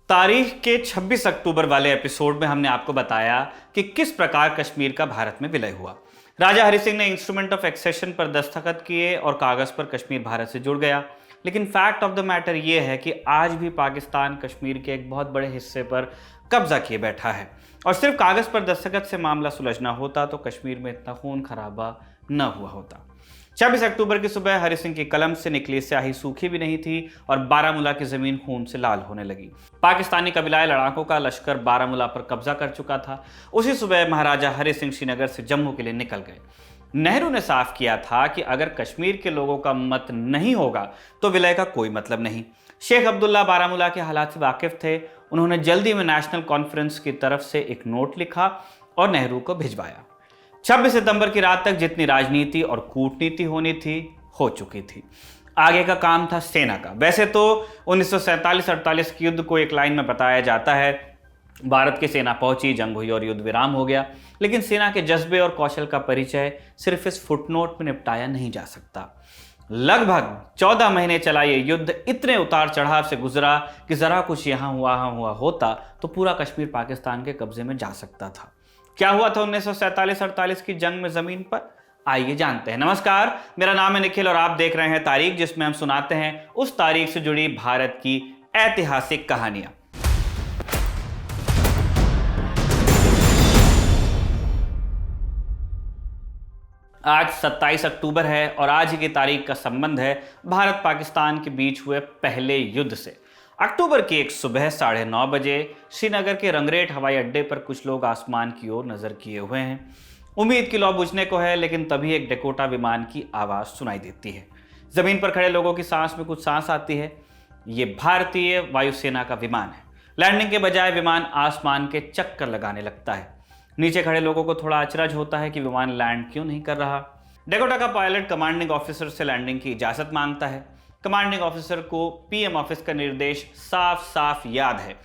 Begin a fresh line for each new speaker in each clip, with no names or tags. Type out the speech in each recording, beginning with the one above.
तारीख के 26 अक्टूबर वाले एपिसोड में हमने आपको बताया कि किस प्रकार कश्मीर का भारत में विलय हुआ। राजा हरि सिंह ने इंस्ट्रूमेंट ऑफ एक्सेशन पर दस्तखत किए और कागज पर कश्मीर भारत से जुड़ गया। लेकिन फैक्ट ऑफ द मैटर यह है कि आज भी पाकिस्तान कश्मीर के एक बहुत बड़े हिस्से पर कब्जा किए बैठा है और सिर्फ कागज पर दस्तखत से मामला सुलझना होता तो कश्मीर में इतना खून खराबा न हुआ होता। 26 अक्टूबर की सुबह हरि सिंह की कलम से निकली स्याही सूखी भी नहीं थी और बारामूला की जमीन खून से लाल होने लगी। पाकिस्तानी कबीलाई लड़ाकों का लश्कर बारामूला पर कब्जा कर चुका था। उसी सुबह महाराजा हरि सिंह श्रीनगर से जम्मू के लिए निकल गए। नेहरू ने साफ किया था कि अगर कश्मीर के लोगों का मत नहीं होगा तो विलय का कोई मतलब नहीं। शेख अब्दुल्ला बारामूला के हालात से वाकिफ थे। उन्होंने जल्दी में नेशनल कॉन्फ्रेंस की तरफ से एक नोट लिखा और नेहरू को भिजवाया। 26 सितंबर की रात तक जितनी राजनीति और कूटनीति होनी थी हो चुकी थी। आगे का काम था सेना का। वैसे तो 1947-48 के युद्ध को एक लाइन में बताया जाता है, भारत की सेना पहुंची, जंग हुई और युद्ध विराम हो गया। लेकिन सेना के जज्बे और कौशल का परिचय सिर्फ इस फुटनोट में निपटाया नहीं जा सकता। लगभग 14 महीने चला ये युद्ध इतने उतार चढ़ाव से गुजरा कि जरा कुछ यहाँ हुआ होता तो पूरा कश्मीर पाकिस्तान के कब्जे में जा सकता था। क्या हुआ था 1947-48 की जंग में जमीन पर? आइए जानते हैं। नमस्कार, मेरा नाम है निखिल और आप देख रहे हैं तारीख, जिसमें हम सुनाते हैं उस तारीख से जुड़ी भारत की ऐतिहासिक कहानियां। आज 27 अक्टूबर है और आज ही की तारीख का संबंध है भारत पाकिस्तान के बीच हुए पहले युद्ध से। अक्टूबर की एक सुबह 9:30 बजे श्रीनगर के रंगरेट हवाई अड्डे पर कुछ लोग आसमान की ओर नजर किए हुए हैं। उम्मीद की लौ बुझने को है, लेकिन तभी एक डकोटा विमान की आवाज सुनाई देती है। जमीन पर खड़े लोगों की सांस में कुछ सांस आती है। ये भारतीय वायुसेना का विमान है। लैंडिंग के बजाय विमान आसमान के चक्कर लगाने लगता है। नीचे खड़े लोगों को थोड़ा अचरज होता है कि विमान लैंड क्यों नहीं कर रहा। डकोटा का पायलट कमांडिंग ऑफिसर से लैंडिंग की इजाजत मांगता है। कमांडिंग ऑफिसर को पीएम ऑफिस का निर्देश साफ साफ याद है,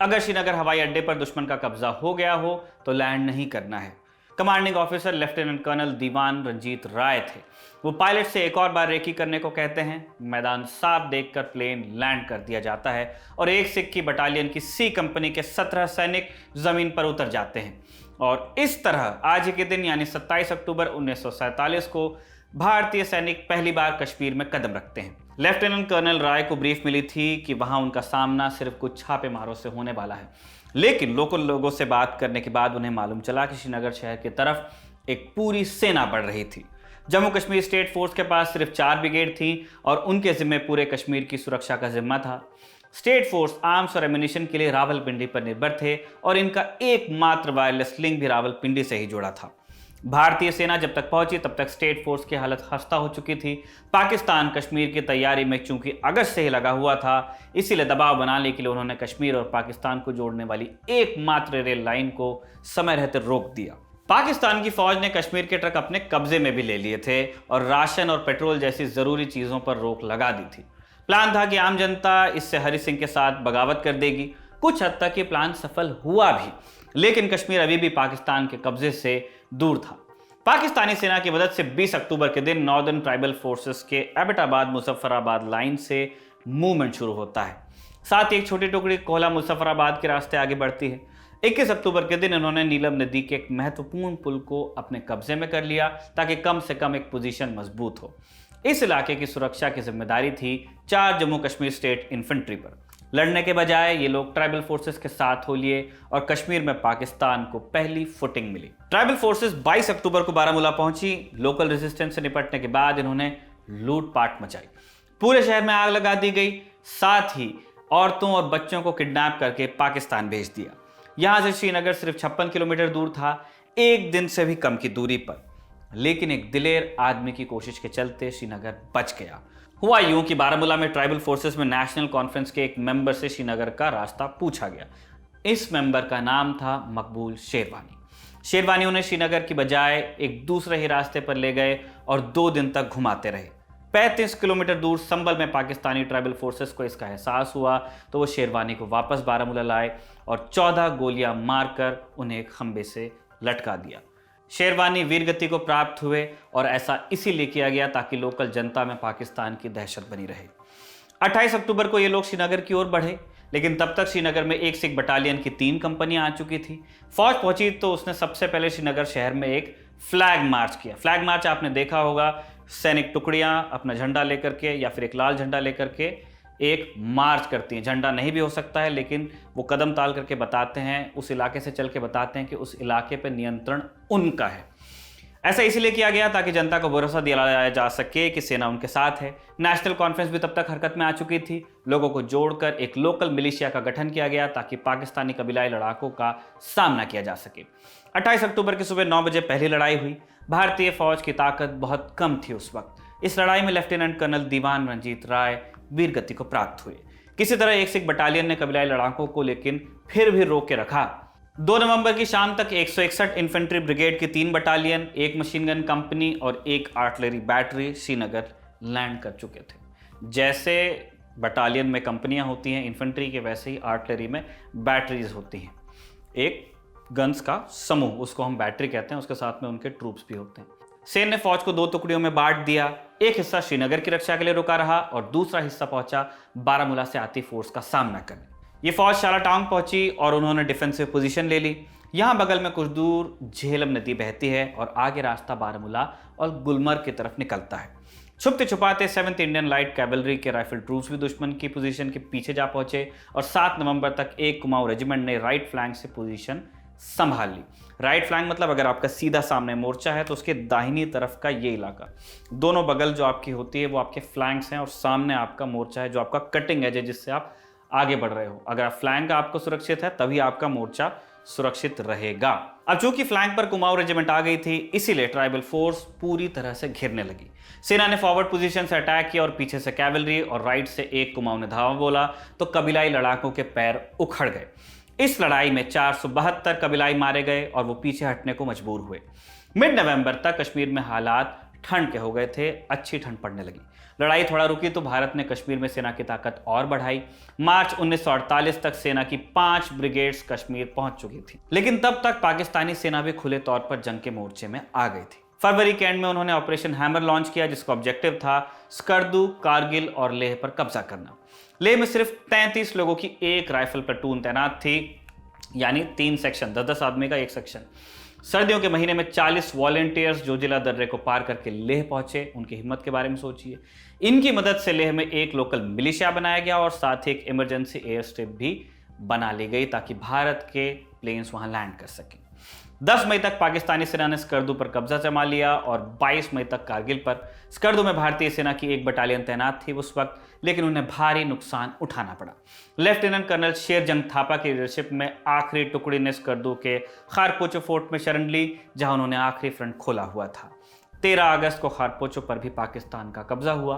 अगर श्रीनगर हवाई अड्डे पर दुश्मन का कब्जा हो गया हो तो लैंड नहीं करना है। कमांडिंग ऑफिसर लेफ्टिनेंट कर्नल दीवान रंजीत राय थे। वो पायलट से एक और बार रेकी करने को कहते हैं। मैदान साफ देखकर प्लेन लैंड कर दिया जाता है और एक सिख बटालियन की सी कंपनी के 17 सैनिक जमीन पर उतर जाते हैं। और इस तरह आज के दिन यानी 27 अक्टूबर 1947 को भारतीय सैनिक पहली बार कश्मीर में कदम रखते हैं। लेफ्टिनेंट कर्नल राय को ब्रीफ मिली थी कि वहां उनका सामना सिर्फ कुछ छापेमारों से होने वाला है, लेकिन लोकल लोगों से बात करने के बाद उन्हें मालूम चला कि श्रीनगर शहर की तरफ एक पूरी सेना बढ़ रही थी। जम्मू कश्मीर स्टेट फोर्स के पास सिर्फ 4 ब्रिगेड थी और उनके जिम्मे पूरे कश्मीर की सुरक्षा का जिम्मा था। स्टेट फोर्स आर्म्स और एम्यूनिशन के लिए रावलपिंडी पर निर्भर थे और इनका एकमात्र वायरलेस लिंक भी रावलपिंडी से ही जुड़ा था। भारतीय सेना जब तक पहुंची तब तक स्टेट फोर्स की हालत खस्ता हो चुकी थी। पाकिस्तान कश्मीर की तैयारी में चूंकि अगस्त से ही लगा हुआ था, इसीलिए दबाव बनाने के लिए उन्होंने कश्मीर और पाकिस्तान को जोड़ने वाली एकमात्र रेल लाइन को समय रहते रोक दिया। पाकिस्तान की फौज ने कश्मीर के ट्रक अपने कब्जे में भी ले लिए थे और राशन और पेट्रोल जैसी जरूरी चीजों पर रोक लगा दी थी। प्लान था कि आम जनता इससे हरि सिंह के साथ बगावत कर देगी। कुछ हद तक ये प्लान सफल हुआ भी, लेकिन कश्मीर अभी भी पाकिस्तान के कब्जे से दूर था। पाकिस्तानी सेना की मदद से 20 अक्टूबर के दिन नॉर्दर्न ट्राइबल फोर्सेस के एबटाबाद मुजफ्फराबाद लाइन से मूवमेंट शुरू होता है। साथ ही एक छोटी टुकड़ी कोहला मुजफ्फराबाद के रास्ते आगे बढ़ती है। 21 अक्टूबर के दिन उन्होंने नीलम नदी के एक महत्वपूर्ण पुल को अपने कब्जे में कर लिया ताकि कम से कम एक पोजीशन मजबूत हो। इस इलाके की सुरक्षा की जिम्मेदारी थी 4 जम्मू कश्मीर स्टेट इन्फेंट्री पर। लड़ने के बजाय ये लोग ट्राइबल फोर्सेस के साथ हो लिए और कश्मीर में पाकिस्तान को पहली फुटिंग मिली। ट्राइबल फोर्सेस 22 अक्टूबर को बारामूला पहुंची। लोकल रेजिस्टेंस से निपटने के बाद इन्होंने लूटपाट मचाई। पूरे शहर में आग लगा दी गई। साथ ही औरतों और बच्चों को किडनैप करके पाकिस्तान भेज दिया। यहां से श्रीनगर सिर्फ 56 किलोमीटर दूर था, एक दिन से भी कम की दूरी पर। लेकिन एक दिलेर आदमी की कोशिश के चलते श्रीनगर बच गया। हुआ यूं कि बारामूला में ट्राइबल फोर्सेस में नेशनल कॉन्फ्रेंस के एक मेंबर से श्रीनगर का रास्ता पूछा गया। इस मेंबर का नाम था मकबूल शेरवानी। शेरवानी उन्हें श्रीनगर की बजाय एक दूसरे ही रास्ते पर ले गए और 2 दिन तक घुमाते रहे। 35 किलोमीटर दूर संभल में पाकिस्तानी ट्राइबल फोर्सेस को इसका एहसास हुआ तो वो शेरवानी को वापस बारामूला लाए और 14 गोलियां मारकर उन्हें एक खंबे से लटका दिया। शेरवानी वीरगति को प्राप्त हुए और ऐसा इसीलिए किया गया ताकि लोकल जनता में पाकिस्तान की दहशत बनी रहे। 28 अक्टूबर को ये लोग श्रीनगर की ओर बढ़े, लेकिन तब तक श्रीनगर में एक सिख बटालियन की 3 कंपनियां आ चुकी थी। फौज पहुंची तो उसने सबसे पहले श्रीनगर शहर में एक फ्लैग मार्च किया। फ्लैग मार्च आपने देखा होगा, सैनिक टुकड़ियां अपना झंडा लेकर के या फिर एक लाल झंडा लेकर के एक मार्च करती हैं। झंडा नहीं भी हो सकता है, लेकिन वो कदम ताल करके बताते हैं, उस इलाके से चल के बताते हैं कि उस इलाके पर नियंत्रण उनका है। ऐसा इसलिए किया गया ताकि जनता को भरोसा दिलाया जा सके कि सेना उनके साथ है। नेशनल कॉन्फ्रेंस भी तब तक हरकत में आ चुकी थी। लोगों को जोड़कर एक लोकल मिलिशिया का गठन किया गया ताकि पाकिस्तानी कबीलाई लड़ाकों का सामना किया जा सके। 28 अक्टूबर की सुबह 9 बजे पहली लड़ाई हुई। भारतीय फौज की ताकत बहुत कम थी उस वक्त। इस लड़ाई में लेफ्टिनेंट कर्नल दीवान रंजीत राय वीरगति को प्राप्त हुए। किसी तरह एक सिख बटालियन ने कबीलाई लड़ाकों को लेकिन फिर भी रोक के रखा। 2 नवंबर की शाम तक 161 इन्फेंट्री ब्रिगेड की 3 बटालियन, 1 मशीन गन कंपनी और 1 आर्टिलरी बैटरी श्रीनगर लैंड कर चुके थे। जैसे बटालियन में कंपनियां होती हैं इन्फेंट्री के, वैसे ही आर्टिलरी में बैटरीज होती हैं। एक गन्स का समूह, उसको हम बैटरी कहते हैं, उसके साथ में उनके ट्रूप्स भी होते हैं। सेना ने फौज को 2 टुकड़ियों में बांट दिया। एक हिस्सा श्रीनगर की रक्षा के लिए रुका रहा और दूसरा हिस्सा पहुंचा बारामूला से आती फोर्स का सामना करने। ये फौज शालाटांग पहुंची और उन्होंने डिफेंसिव पोजीशन ले ली। यहाँ बगल में कुछ दूर झेलम नदी बहती है और आगे रास्ता बारामूला और गुलमर्ग की तरफ निकलता है। छुपते छुपाते 7th इंडियन लाइट कैवलरी के राइफल ट्रूप्स भी दुश्मन की पोजीशन के पीछे जा पहुंचे और 7 नवंबर तक एक कुमाऊं रेजिमेंट ने राइट फ्लैंक से पोजीशन संभाल ली। राइट फ्लैंक मतलब अगर आपका सीधा सामने मोर्चा है तो उसके दाहिनी तरफ का ये इलाका, दोनों बगल जो आपकी होती है वो आपके फ्लैंक्स हैं और सामने आपका मोर्चा है जो आपका कटिंग एज है, जिससे आप आगे बढ़ रहे हो। अगर फ्लैंक आपको सुरक्षित है तभी आपका मोर्चा सुरक्षित रहेगा। अब चूंकि फ्लैंक पर कुमाऊं रेजिमेंट आ गई थी, इसीलिए ट्राइबल फोर्स पूरी तरह से घिरने लगी। सेना ने फॉरवर्ड पोजीशन से अटैक किया और पीछे से कैवलरी और राइट से एक कुमाऊं ने धावा बोला तो कबीलाई लड़ाकों के पैर उखड़ गए। इस लड़ाई में 472 कबीलाई मारे गए और वो पीछे हटने को मजबूर हुए। मिड नवंबर तक कश्मीर में हालात ठंड के हो गए थे, अच्छी ठंड पड़ने लगी। लड़ाई थोड़ा रुकी तो भारत ने कश्मीर में सेना की ताकत और बढ़ाई। मार्च 1948 तक सेना की 5 ब्रिगेड्स कश्मीर पहुंच चुकी थी, लेकिन तब तक पाकिस्तानी सेना भी खुले तौर पर जंग के मोर्चे में आ गई थी। फरवरी के एंड में उन्होंने ऑपरेशन हैमर लॉन्च किया, जिसका ऑब्जेक्टिव था स्कर्दू, कारगिल और लेह पर कब्जा करना। लेह में सिर्फ 33 लोगों की एक राइफल प्लेटून तैनात थी, यानी 3 सेक्शन, 10-10 आदमी का एक सेक्शन। सर्दियों के महीने में 40 वॉलंटियर्स जोजिला दर्रे को पार करके लेह पहुंचे। उनकी हिम्मत के बारे में सोचिए। इनकी मदद से लेह में एक लोकल मिलिशिया बनाया गया और साथ ही एक इमरजेंसी एयर स्ट्रिप भी बना ली गई ताकि भारत के प्लेन्स वहां लैंड कर सकें। 10 मई तक पाकिस्तानी सेना ने स्कर्दू पर कब्जा जमा लिया और 22 मई तक कारगिल पर। स्कर्दू में भारतीय सेना की एक बटालियन तैनात थी उस वक्त, लेकिन उन्हें भारी नुकसान उठाना पड़ा। लेफ्टिनेंट कर्नल शेरजंग थापा की लीडरशिप में आखिरी टुकड़ी ने स्कर्दू के खारपोचो फोर्ट में शरण ली, जहां उन्होंने आखिरी फ्रंट खोला हुआ था। 13 अगस्त को खारपोचो पर भी पाकिस्तान का कब्जा हुआ।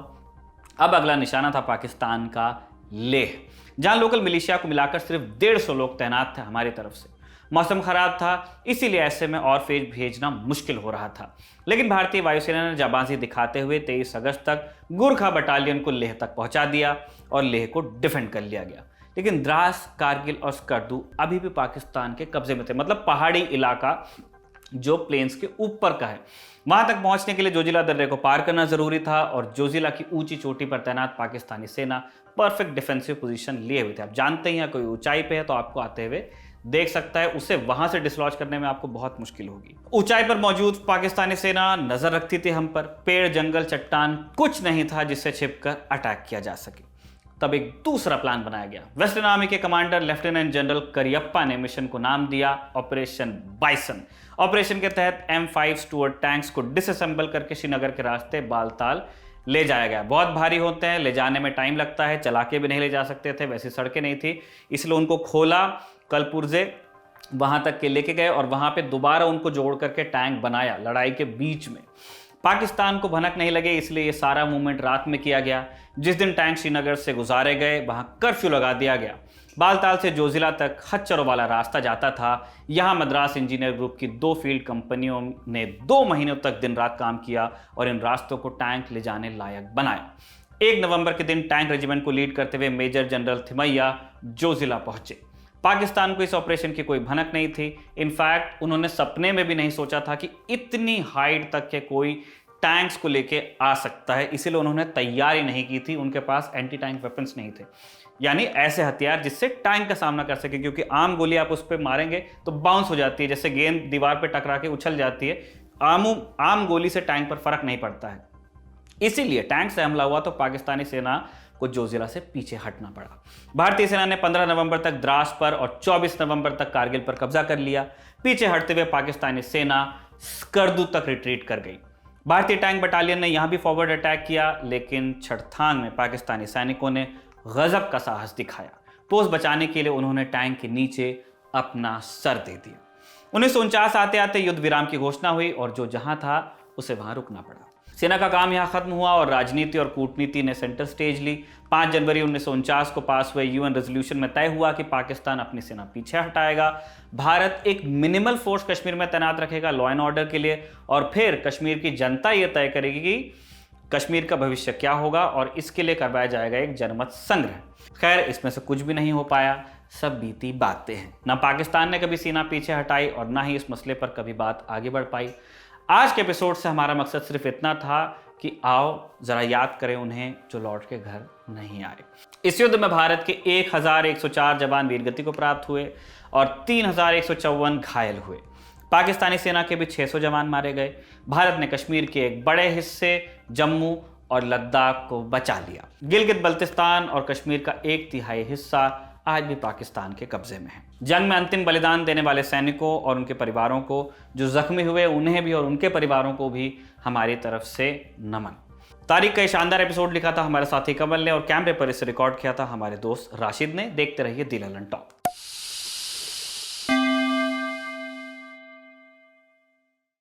अब अगला निशाना था पाकिस्तान का लेह, जहां लोकल मिलिशिया को मिलाकर सिर्फ 150 लोग तैनात थे हमारी तरफ से। मौसम खराब था, इसीलिए ऐसे में और फेज भेजना मुश्किल हो रहा था, लेकिन भारतीय वायुसेना ने जाबाजी दिखाते हुए 23 अगस्त तक गुरखा बटालियन को लेह तक पहुंचा दिया और लेह को डिफेंड कर लिया गया। लेकिन द्रास, कारगिल और स्कर्दू अभी भी पाकिस्तान के कब्जे में थे, मतलब पहाड़ी इलाका जो प्लेन्स के ऊपर का है। वहां तक पहुंचने के लिए जोजिला दर्रे को पार करना जरूरी था और जोजिला की ऊंची चोटी पर तैनात पाकिस्तानी सेना परफेक्ट डिफेंसिव पोजीशन लिए हुए थे। आप जानते हैं कोई ऊंचाई पे है तो आपको आते हुए देख सकता है, उसे वहां से डिसलॉज करने में आपको बहुत मुश्किल होगी। ऊंचाई पर मौजूद पाकिस्तानी सेना नजर रखती थी हम पर। पेड़, जंगल, चट्टान कुछ नहीं था जिससे छिपकर अटैक किया जा सके। तब एक दूसरा प्लान बनाया गया। वेस्टर्न आर्मी के कमांडर लेफ्टिनेंट जनरल करियप्पा ने मिशन को नाम दिया ऑपरेशन बाइसन। ऑपरेशन के तहत M5 स्टुअर्ट टैंक्स को डिसअसेंबल करके श्रीनगर के रास्ते बालताल ले जाया गया। बहुत भारी होते हैं, ले जाने में टाइम लगता है, चला के भी नहीं ले जा सकते थे, वैसी सड़कें नहीं थी, इसलिए उनको खोला, कलपुर्जे वहां तक के लेके गए और वहां पे दोबारा उनको जोड़ करके टैंक बनाया लड़ाई के बीच में। पाकिस्तान को भनक नहीं लगे, इसलिए ये सारा मूवमेंट रात में किया गया। जिस दिन टैंक श्रीनगर से गुजारे गए वहां कर्फ्यू लगा दिया गया। बालताल से जोजिला तक खच्चरों वाला रास्ता जाता था। यहां मद्रास इंजीनियर ग्रुप की 2 फील्ड कंपनियों ने 2 महीनों तक दिन रात काम किया और इन रास्तों को टैंक ले जाने लायक बनाया। 1 नवंबर के दिन टैंक रेजिमेंट को लीड करते हुए मेजर जनरल थिमैया जोजिला पहुंचे। पाकिस्तान को इस ऑपरेशन की कोई भनक नहीं थी। इनफैक्ट उन्होंने सपने में भी नहीं सोचा था कि इतनी हाइट तक के कोई टैंक्स को लेके आ सकता है, इसीलिए उन्होंने तैयारी नहीं की थी। उनके पास एंटी टैंक वेपन्स नहीं थे। यानी ऐसे हथियार जिससे टैंक का सामना कर सके, क्योंकि आम गोली आप उस पर मारेंगे तो बाउंस हो जाती है, जैसे गेंद दीवार पर टकरा के उछल जाती है। आम गोली से टैंक पर फर्क नहीं पड़ता है। इसीलिए टैंक से हमला हुआ तो पाकिस्तानी सेना को जोजिला से पीछे हटना पड़ा। भारतीय सेना ने 15 नवंबर तक द्रास पर और 24 नवंबर तक कारगिल पर कब्जा कर लिया। पीछे हटते हुए पाकिस्तानी सेना स्कर्दू तक रिट्रीट कर गई। भारतीय टैंक बटालियन ने यहां भी फॉरवर्ड अटैक किया, लेकिन छड़थांग में पाकिस्तानी सैनिकों ने गजब का साहस दिखाया। पोस्ट बचाने के लिए उन्होंने टैंक के नीचे अपना सर दे दिया। 1949 आते आते युद्ध विराम की घोषणा हुई और जो जहां था उसे वहां रुकना पड़ा। सेना का काम यहां खत्म हुआ और राजनीति और कूटनीति ने सेंटर स्टेज ली। 5 जनवरी 1949 को पास हुए यूएन रेजोल्यूशन में तय हुआ कि पाकिस्तान अपनी सेना पीछे हटाएगा, भारत एक मिनिमल फोर्स कश्मीर में तैनात रखेगा लॉ एंड ऑर्डर के लिए, और फिर कश्मीर की जनता यह तय करेगी कि कश्मीर का भविष्य क्या होगा, और इसके लिए करवाया जाएगा एक जनमत संग्रह। खैर, इसमें से कुछ भी नहीं हो पाया, सब बीती बातें हैं। ना पाकिस्तान ने कभी सीना पीछे हटाई और ना ही इस मसले पर कभी बात आगे बढ़ पाई। आज के एपिसोड से हमारा मकसद सिर्फ इतना था कि आओ जरा याद करें उन्हें जो लौट के घर नहीं आए। इस युद्ध में भारत के 1104 जवान वीरगति को प्राप्त हुए और 3154 घायल हुए। पाकिस्तानी सेना के भी 600 जवान मारे गए। भारत ने कश्मीर के एक बड़े हिस्से जम्मू और लद्दाख को बचा लिया। गिलगित बल्तिस्तान और कश्मीर का 1/3 हिस्सा आज भी पाकिस्तान के कब्जे में है। जंग में अंतिम बलिदान देने वाले सैनिकों और उनके परिवारों को, जो जख्मी हुए उन्हें भी और उनके परिवारों को भी हमारी तरफ से नमन। तारीख का शानदार एपिसोड लिखा था हमारे साथी कमल ने और कैमरे पर इसे रिकॉर्ड किया था हमारे दोस्त राशिद ने। देखते रहिए दी ललन टॉप।